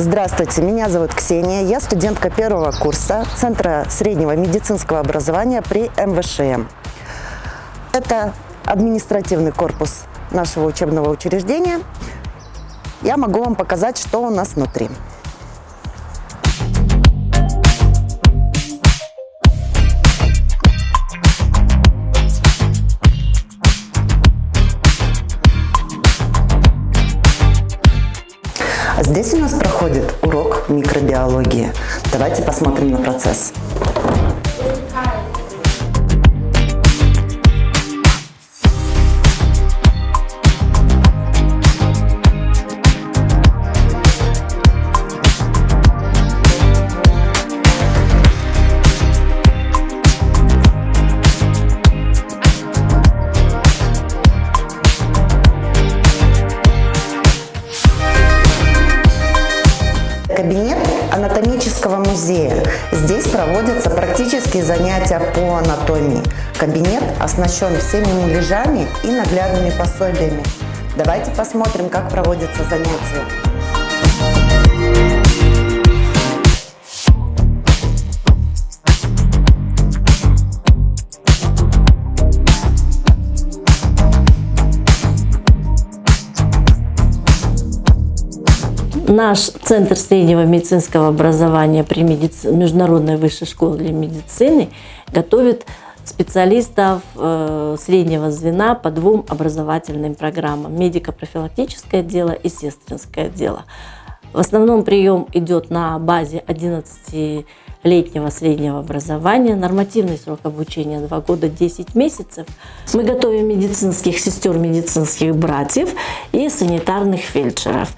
Здравствуйте, меня зовут Ксения, я студентка первого курса Центра среднего медицинского образования при МВШМ. Это административный корпус нашего учебного учреждения. Я могу вам показать, что у нас внутри. Здесь у нас проходит урок микробиологии. Давайте посмотрим на процесс. Кабинет анатомического музея. Здесь проводятся практические занятия по анатомии. Кабинет оснащен всеми муляжами и наглядными пособиями. Давайте посмотрим, как проводятся занятия. Наш Центр среднего медицинского образования при Международной высшей школе медицины готовит специалистов среднего звена по двум образовательным программам: медико-профилактическое дело и сестринское дело. В основном прием идет на базе 11-летнего среднего образования. Нормативный срок обучения 2 года 10 месяцев. Мы готовим медицинских сестер, медицинских братьев и санитарных фельдшеров.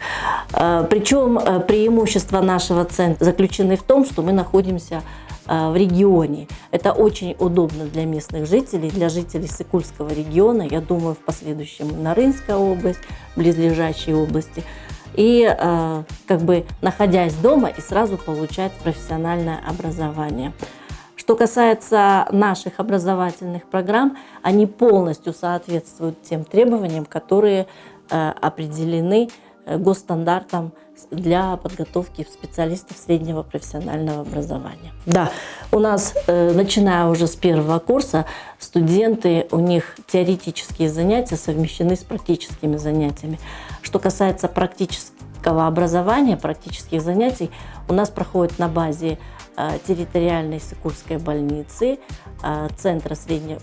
Причем преимущества нашего центра заключены в том, что мы находимся в регионе. Это очень удобно для местных жителей, для жителей Сыкульского региона, я думаю, в последующем Нарынская область, близлежащие области. И находясь дома и сразу получать профессиональное образование. Что касается наших образовательных программ, они полностью соответствуют тем требованиям, которые определены госстандартом для подготовки специалистов среднего профессионального образования. Да, у нас, начиная уже с первого курса, студенты, у них теоретические занятия совмещены с практическими занятиями. Что касается практического образования, практических занятий, у нас проходит на базе территориальной Сыкульской больницы, Центра семейной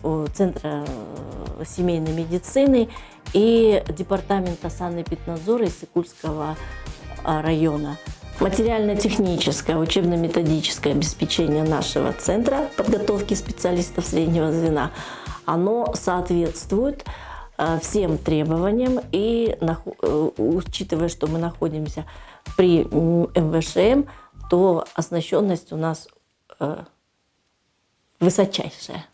медицины и Департамента санэпиднадзора из Сыкульского района. Материально-техническое, учебно-методическое обеспечение нашего центра подготовки специалистов среднего звена, оно соответствует всем требованиям, и учитывая, что мы находимся при МВШМ, то оснащенность у нас высочайшая.